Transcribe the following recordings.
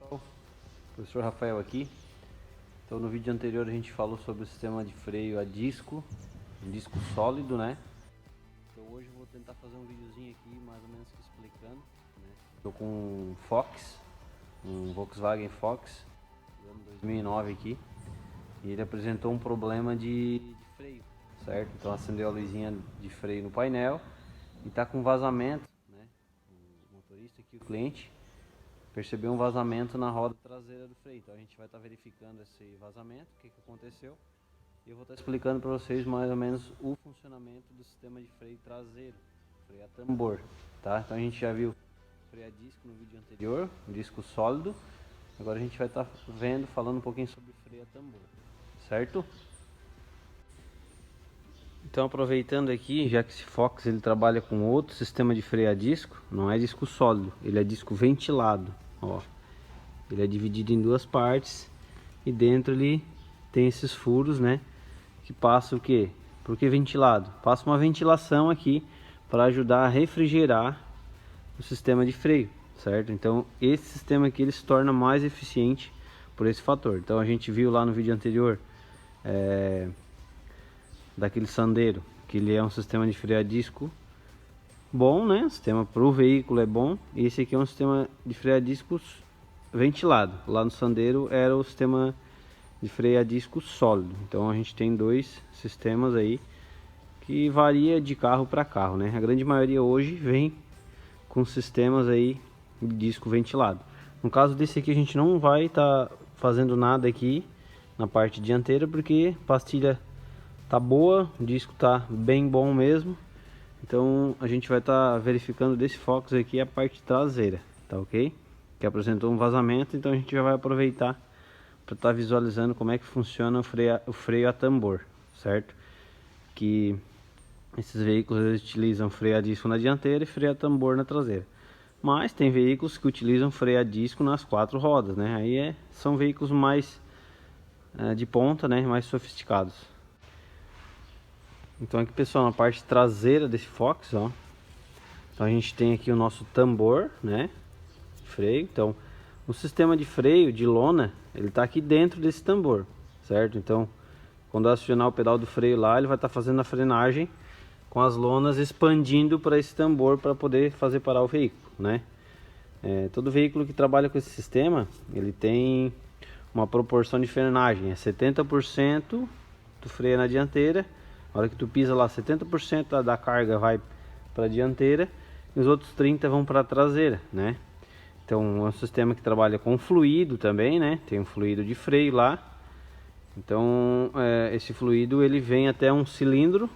Pessoal, professor Rafael aqui. Então no vídeo anterior a gente falou sobre o sistema de freio a disco, um disco sólido, né? Então hoje eu vou tentar fazer um videozinho aqui mais ou menos explicando, né? Estou com um Fox, um Volkswagen Fox do ano 2009 aqui, e ele apresentou um problema de freio, certo? Então acendeu a luzinha de freio no painel e está com vazamento, né? O motorista aqui, o cliente, percebeu um vazamento na roda traseira do freio. Então a gente vai estar verificando esse vazamento, o que aconteceu, e eu vou estar explicando para vocês mais ou menos o funcionamento do sistema de freio traseiro, freio a tambor, tá? Então a gente já viu freio a disco no vídeo anterior, um disco sólido. Agora a gente vai estar falando um pouquinho sobre freio a tambor, certo? Então, aproveitando aqui, já que esse Fox ele trabalha com outro sistema de freio a disco, não é disco sólido, ele é disco ventilado, ó. Ele é dividido em duas partes e dentro ele tem esses furos, né, que passa o quê? Por que ventilado? Passa uma ventilação aqui para ajudar a refrigerar o sistema de freio, certo? Então, esse sistema aqui ele se torna mais eficiente por esse fator. Então, a gente viu lá no vídeo anterior daquele Sandero, que ele é um sistema de freio a disco bom, né? O sistema para o veículo é bom. E esse aqui é um sistema de freio a discos ventilado. Lá no Sandero era o sistema de freio a disco sólido. Então a gente tem dois sistemas aí que varia de carro para carro, né? A grande maioria hoje vem com sistemas aí de disco ventilado. No caso desse aqui a gente não vai estar fazendo nada aqui na parte dianteira porque a pastilha tá boa, o disco tá bem bom mesmo. Então a gente vai estar verificando desse Fox aqui a parte traseira, tá ok? Que apresentou um vazamento, então a gente já vai aproveitar para estar visualizando como é que funciona o freio a tambor, certo? Que esses veículos eles utilizam freio a disco na dianteira e freio a tambor na traseira. Mas tem veículos que utilizam freio a disco nas quatro rodas, né? Aí são veículos mais de ponta, né? Mais sofisticados. Então aqui, pessoal, na parte traseira desse Fox, ó, então a gente tem aqui o nosso tambor, né, freio. Então o sistema de freio de lona, ele está aqui dentro desse tambor, certo? Então quando acionar o pedal do freio lá, ele vai estar fazendo a frenagem com as lonas expandindo para esse tambor para poder fazer parar o veículo, né? Todo veículo que trabalha com esse sistema, ele tem uma proporção de frenagem, é 70% do freio na dianteira. A hora que tu pisa lá, 70% da carga vai para a dianteira e os outros 30% vão para a traseira, né? Então é um sistema que trabalha com fluido também, né? Tem um fluido de freio lá. Então esse fluido ele vem até um cilindro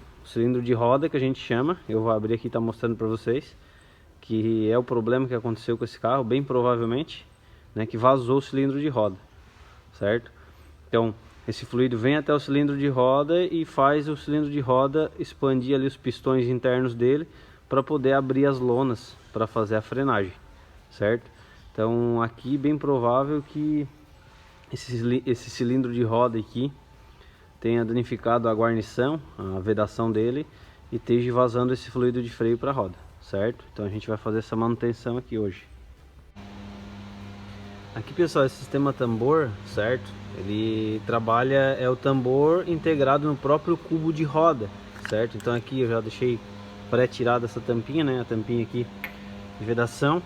de roda que a gente chama. Eu vou abrir aqui e tá mostrando para vocês que é o problema que aconteceu com esse carro, bem provavelmente, né? Que vazou o cilindro de roda, certo? Então esse fluido vem até o cilindro de roda e faz o cilindro de roda expandir ali os pistões internos dele para poder abrir as lonas para fazer a frenagem, certo? Então aqui bem provável que esse cilindro de roda aqui tenha danificado a guarnição, a vedação dele, e esteja vazando esse fluido de freio para a roda, certo? Então a gente vai fazer essa manutenção aqui hoje. Aqui, pessoal, esse sistema tambor, certo? Ele trabalha, é o tambor integrado no próprio cubo de roda, certo? Então aqui eu já deixei pré-tirada essa tampinha, né? A tampinha aqui de vedação.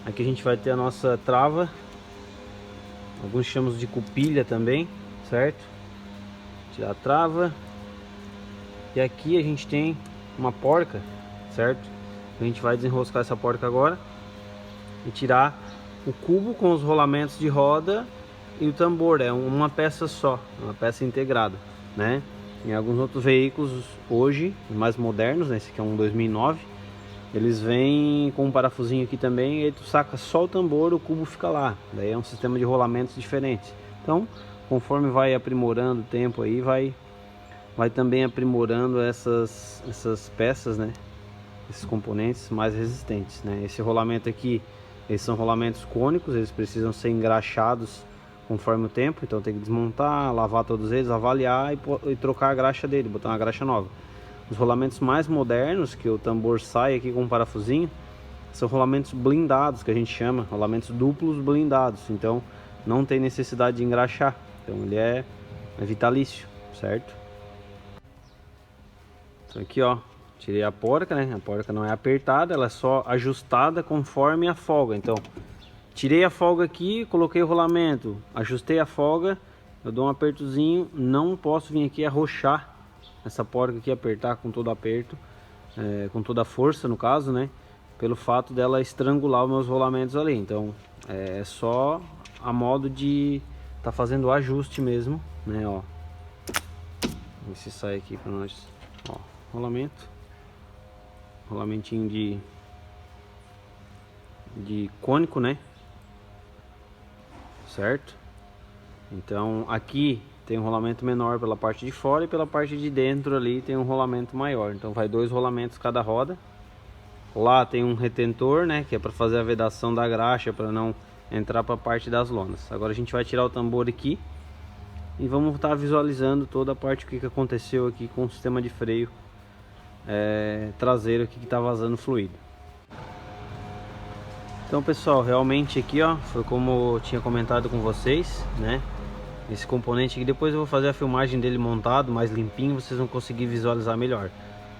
Aqui a gente vai ter a nossa trava, alguns chamamos de cupilha também, certo? Tirar a trava. E aqui a gente tem uma porca, certo? A gente vai desenroscar essa porca agora e tirar o cubo com os rolamentos de roda e o tambor. É uma peça só, uma peça integrada, né? Em alguns outros veículos hoje, mais modernos, né? Esse aqui é um 2009, eles vêm com um parafusinho aqui também, e aí tu saca só o tambor, o cubo fica lá. Daí é um sistema de rolamentos diferentes. Então, conforme vai aprimorando o tempo aí, vai também aprimorando essas peças, né? Esses componentes mais resistentes, né? Esse rolamento aqui, eles são rolamentos cônicos, eles precisam ser engraxados conforme o tempo, então tem que desmontar, lavar todos eles, avaliar e trocar a graxa dele, botar uma graxa nova. Os rolamentos mais modernos, que o tambor sai aqui com um parafusinho, são rolamentos blindados, que a gente chama, rolamentos duplos blindados, então não tem necessidade de engraxar, então ele é vitalício, certo? Então aqui, ó, tirei a porca, né? A porca não é apertada, ela é só ajustada conforme a folga. Então, tirei a folga aqui, coloquei o rolamento, ajustei a folga, eu dou um apertozinho, não posso vir aqui arrochar essa porca aqui, apertar com todo aperto, com toda a força no caso, né? Pelo fato dela estrangular os meus rolamentos ali. Então, é só a modo de tá fazendo o ajuste mesmo, né? Ó, vamos ver se sai aqui para nós. Ó, rolamentinho de cônico, né? Certo? Então aqui tem um rolamento menor pela parte de fora e pela parte de dentro ali tem um rolamento maior. Então vai 2 rolamentos cada roda. Lá tem um retentor, né? Que é para fazer a vedação da graxa, para não entrar para a parte das lonas. Agora a gente vai tirar o tambor aqui e vamos estar visualizando toda a parte que aconteceu aqui com o sistema de freio traseiro aqui que está vazando fluido. Então pessoal, realmente aqui ó, foi como eu tinha comentado com vocês, né? Esse componente aqui, depois eu vou fazer a filmagem dele montado, mais limpinho, vocês vão conseguir visualizar melhor.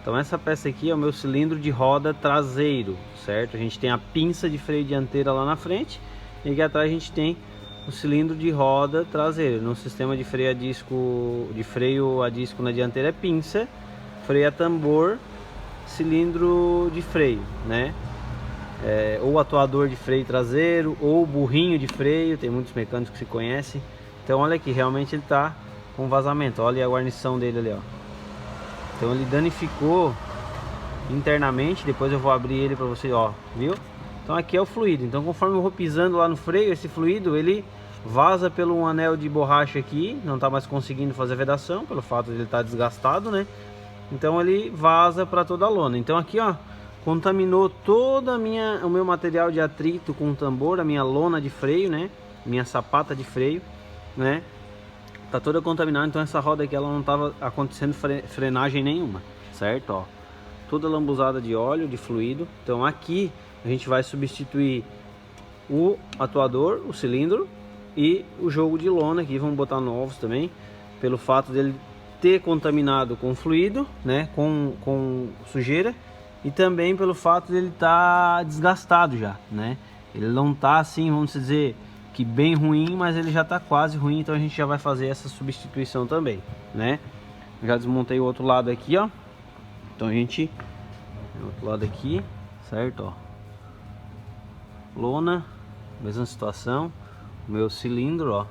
Então essa peça aqui é o meu cilindro de roda traseiro, certo? A gente tem a pinça de freio dianteira lá na frente e aqui atrás a gente tem o cilindro de roda traseiro. No sistema de freio a disco na dianteira é pinça, freio a tambor, cilindro de freio, né? Ou atuador de freio traseiro, ou burrinho de freio, tem muitos mecânicos que se conhecem. Então olha aqui, realmente ele está com vazamento, olha a guarnição dele ali, ó. Então ele danificou internamente, depois eu vou abrir ele para você, ó, viu? Então aqui é o fluido, então conforme eu vou pisando lá no freio, esse fluido ele vaza pelo um anel de borracha aqui, não está mais conseguindo fazer a vedação, pelo fato de ele estar desgastado, né? Então ele vaza para toda a lona. Então aqui ó, contaminou toda o meu material de atrito com o tambor, a minha lona de freio, né? Minha sapata de freio, né? Tá toda contaminada, então essa roda aqui ela não estava acontecendo frenagem nenhuma, certo? Ó, toda lambuzada de óleo, de fluido. Então aqui a gente vai substituir o atuador, o cilindro e o jogo de lona aqui, vamos botar novos também, pelo fato dele ter contaminado com fluido, né, com sujeira, e também pelo fato dele estar desgastado já, né? Ele não tá assim, vamos dizer, que bem ruim, mas ele já está quase ruim, então a gente já vai fazer essa substituição também, né? Já desmontei o outro lado aqui, ó. Então a gente, o outro lado aqui, certo, ó. Lona, mesma situação, o meu cilindro, ó,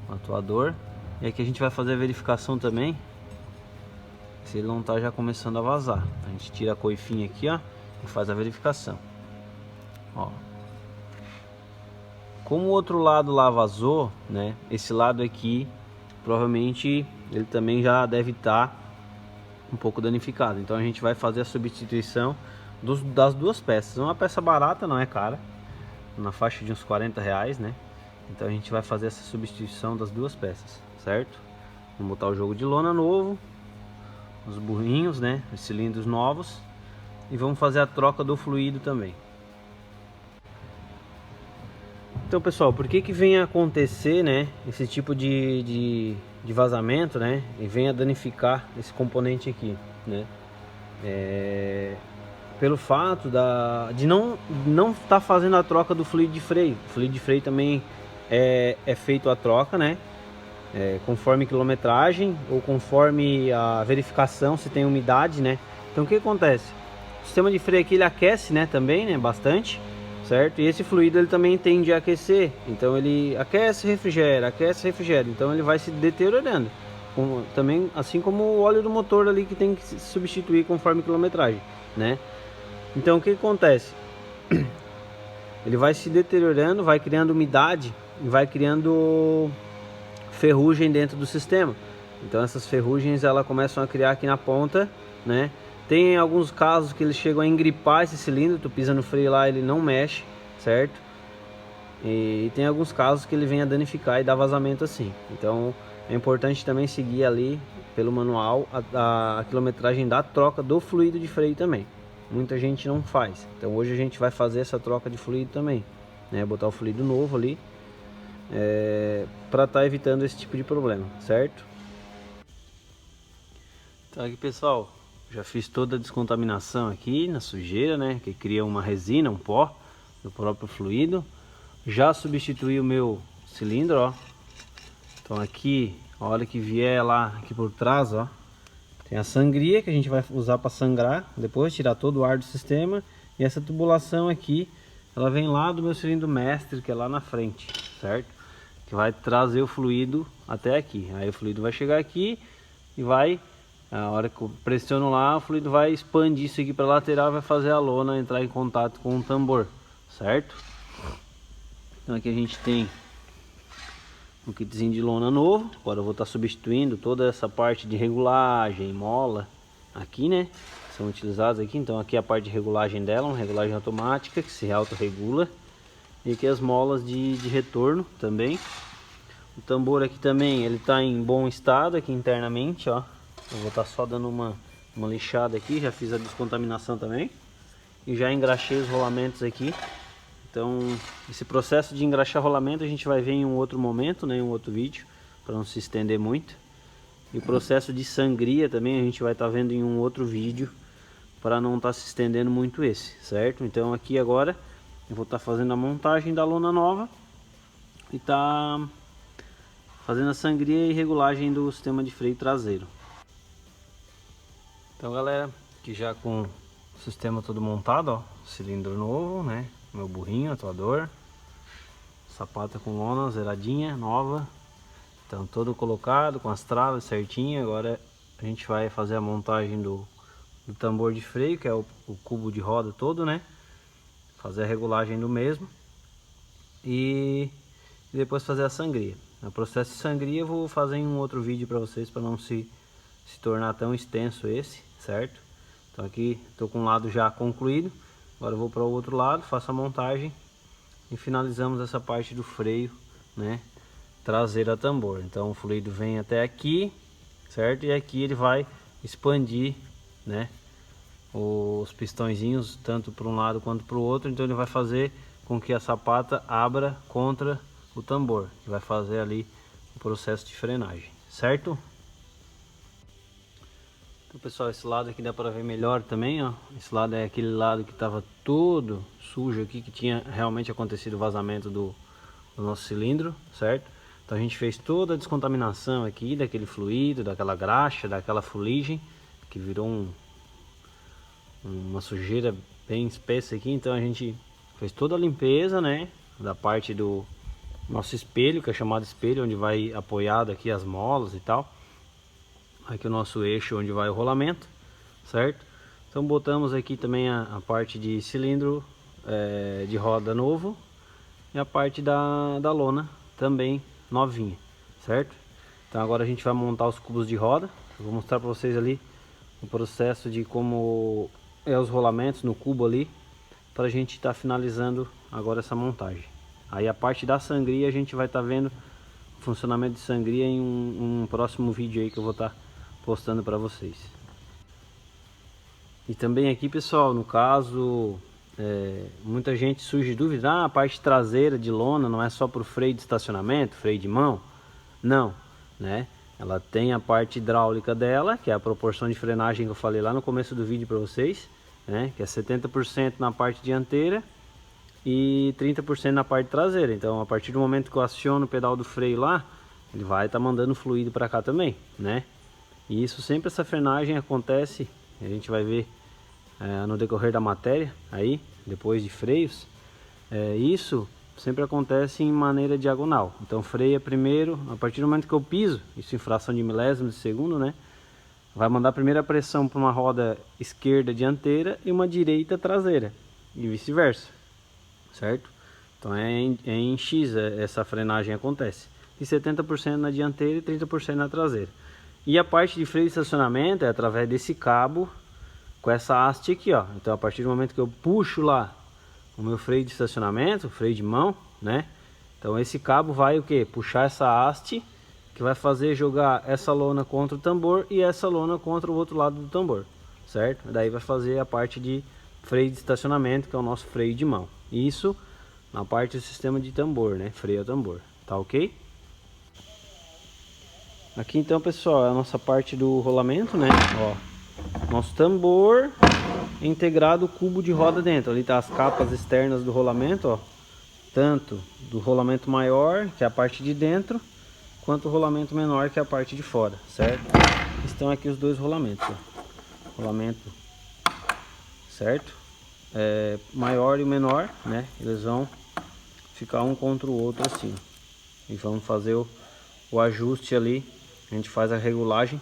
o atuador. E aqui a gente vai fazer a verificação também, se ele não tá já começando a vazar. A gente tira a coifinha aqui, ó, e faz a verificação, ó. Como o outro lado lá vazou, né? Esse lado aqui, provavelmente ele também já deve estar um pouco danificado. Então a gente vai fazer a substituição das duas peças. Uma peça barata, não é cara, na faixa de uns R$40, né? Então a gente vai fazer essa substituição das duas peças, certo? Vamos botar o jogo de lona novo, os burrinhos, né? Os cilindros novos, e vamos fazer a troca do fluido também. Então pessoal, por que vem a acontecer, né, esse tipo de vazamento, né, e vem a danificar esse componente aqui, né? Pelo fato de não estar fazendo a troca do fluido de freio. O fluido de freio também é feito a troca, né, conforme quilometragem ou conforme a verificação se tem umidade, né? Então o que acontece? O sistema de freio aqui ele aquece, né, também, né, bastante, certo? E esse fluido ele também tende a aquecer, então ele aquece, refrigera, então ele vai se deteriorando, também assim como o óleo do motor ali que tem que se substituir conforme quilometragem, né? Então o que acontece? Ele vai se deteriorando, vai criando umidade e vai criando ferrugem dentro do sistema. Então essas ferrugens elas começam a criar aqui na ponta, né? Tem alguns casos que eles chegam a engripar esse cilindro, tu pisa no freio lá, ele não mexe, certo? E tem alguns casos que ele vem a danificar e dar vazamento assim. Então é importante também seguir ali pelo manual a quilometragem da troca do fluido de freio também, muita gente não faz. Então hoje a gente vai fazer essa troca de fluido também, né? Botar o fluido novo ali, para estar evitando esse tipo de problema, certo? Então aqui, pessoal, já fiz toda a descontaminação aqui na sujeira, né? Que cria uma resina, um pó do próprio fluido. Já substituí o meu cilindro, ó. Então aqui, a hora que vier lá aqui por trás, ó, tem a sangria que a gente vai usar para sangrar, depois tirar todo o ar do sistema. E essa tubulação aqui, ela vem lá do meu cilindro mestre, que é lá na frente, certo? Que vai trazer o fluido até aqui. Aí o fluido vai chegar aqui e vai, a hora que eu pressiono lá, o fluido vai expandir isso aqui para a lateral, vai fazer a lona entrar em contato com o tambor, certo? Então aqui a gente tem um kitzinho de lona novo. Agora eu vou estar substituindo toda essa parte de regulagem, mola aqui, né? São utilizadas aqui. Então aqui é a parte de regulagem dela, uma regulagem automática que se autorregula. E aqui as molas de retorno também. O tambor aqui também, ele está em bom estado aqui internamente, ó. Eu vou estar só dando uma lixada aqui, já fiz a descontaminação também. E já engraxei os rolamentos aqui. Então, esse processo de engraxar rolamento a gente vai ver em um outro momento, né, em um outro vídeo, para não se estender muito. E o processo de sangria também a gente vai estar vendo em um outro vídeo, para não estar se estendendo muito esse, certo? Então aqui agora eu vou estar fazendo a montagem da lona nova e tá fazendo a sangria e regulagem do sistema de freio traseiro. Então, galera, aqui já com o sistema todo montado, ó, cilindro novo, né? Meu burrinho, atuador, sapata com lona zeradinha, nova. Então todo colocado com as travas certinho. Agora a gente vai fazer a montagem do tambor de freio, que é o cubo de roda todo, né? Fazer a regulagem do mesmo e depois fazer a sangria. O processo de sangria eu vou fazer em um outro vídeo para vocês, para não se tornar tão extenso esse, certo? Então aqui estou com um lado já concluído. Agora eu vou para o outro lado, faço a montagem e finalizamos essa parte do freio, né, traseiro a tambor. Então o fluido vem até aqui, certo? E aqui ele vai expandir, né, os pistõezinhos tanto para um lado quanto para o outro. Então ele vai fazer com que a sapata abra contra o tambor, que vai fazer ali o processo de frenagem, certo? Então, pessoal, esse lado aqui dá para ver melhor também, ó. Esse lado é aquele lado que estava todo sujo aqui, que tinha realmente acontecido o vazamento do nosso cilindro, certo? Então a gente fez toda a descontaminação aqui daquele fluido, daquela graxa, daquela fuligem, que virou uma sujeira bem espessa aqui. Então a gente fez toda a limpeza, né, da parte do nosso espelho, que é chamado espelho, onde vai apoiado aqui as molas e tal. Aqui o nosso eixo onde vai o rolamento, certo? Então botamos aqui também a parte de cilindro de roda novo e a parte da lona também novinha, certo? Então agora a gente vai montar os cubos de roda. Eu vou mostrar para vocês ali o processo de como é os rolamentos no cubo ali, para a gente estar finalizando agora essa montagem. Aí a parte da sangria a gente vai estar vendo o funcionamento de sangria em um próximo vídeo aí que eu vou estar postando para vocês. E também aqui, pessoal, no caso, muita gente surge dúvida: a parte traseira de lona não é só para o freio de estacionamento, freio de mão? Não, né? Ela tem a parte hidráulica dela, que é a proporção de frenagem que eu falei lá no começo do vídeo para vocês, né? Que é 70% na parte dianteira e 30% na parte traseira. Então, a partir do momento que eu aciono o pedal do freio lá, ele vai estar mandando fluido para cá também, né? E isso sempre, essa frenagem acontece, a gente vai ver no decorrer da matéria aí, depois de freios, isso sempre acontece em maneira diagonal. Então freia primeiro, a partir do momento que eu piso, isso em fração de milésimos de segundo, né? Vai mandar a primeira pressão para uma roda esquerda dianteira e uma direita traseira, e vice-versa, certo? Então é em X essa frenagem acontece, de 70% na dianteira e 30% na traseira. E a parte de freio de estacionamento é através desse cabo com essa haste aqui, ó. Então a partir do momento que eu puxo lá o meu freio de estacionamento, freio de mão, né? Então esse cabo vai o que? Puxar essa haste, que vai fazer jogar essa lona contra o tambor e essa lona contra o outro lado do tambor, certo? Daí vai fazer a parte de freio de estacionamento, que é o nosso freio de mão. Isso na parte do sistema de tambor, né? Freio a tambor, tá ok? Aqui então, pessoal, é a nossa parte do rolamento, né? Ó, nosso tambor integrado o cubo de roda dentro. Ali tá as capas externas do rolamento, ó. Tanto do rolamento maior, que é a parte de dentro, quanto o rolamento menor, que é a parte de fora, certo? Estão aqui os dois rolamentos, ó. Rolamento, certo? Maior e o menor, né? Eles vão ficar um contra o outro assim. E vamos fazer o ajuste ali. A gente faz a regulagem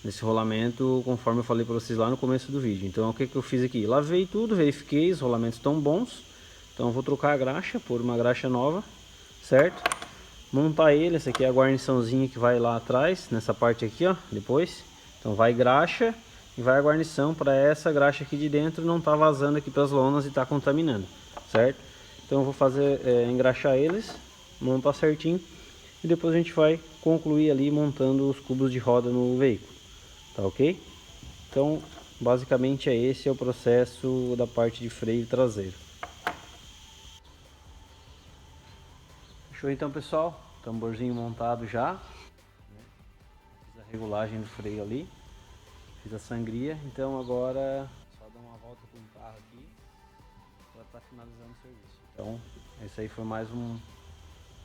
desse rolamento, conforme eu falei para vocês lá no começo do vídeo. Então o que eu fiz aqui? Lavei tudo, verifiquei, os rolamentos estão bons. Então eu vou trocar a graxa por uma graxa nova, certo? Montar ele, essa aqui é a guarniçãozinha que vai lá atrás, nessa parte aqui, ó, depois. Então vai graxa e vai a guarnição para essa graxa aqui de dentro não tá vazando aqui para as lonas e tá contaminando, certo? Então eu vou fazer, engraxar eles, montar certinho e depois a gente vai concluir ali montando os cubos de roda no veículo, tá ok? Então basicamente esse é o processo da parte de freio traseiro. Fechou então, pessoal? Tamborzinho montado já. Fiz a regulagem do freio ali. Fiz a sangria. Então agora só dar uma volta com o carro aqui para estar finalizando o serviço. Então esse aí foi mais um...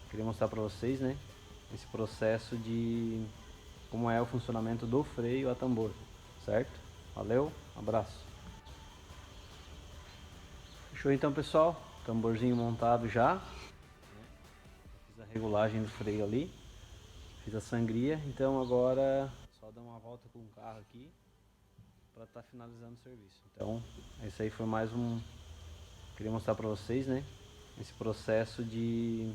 Queria mostrar para vocês, né? Esse processo de como é o funcionamento do freio a tambor. Certo? Valeu, abraço. Fechou então, pessoal? Tamborzinho montado já. Fiz a regulagem do freio ali. Fiz a sangria, então agora só dar uma volta com o carro aqui para estar finalizando o serviço. Então esse aí foi mais um... Queria mostrar para vocês, né? Esse processo de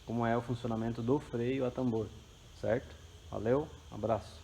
como é o funcionamento do freio a tambor. Certo? Valeu, abraço.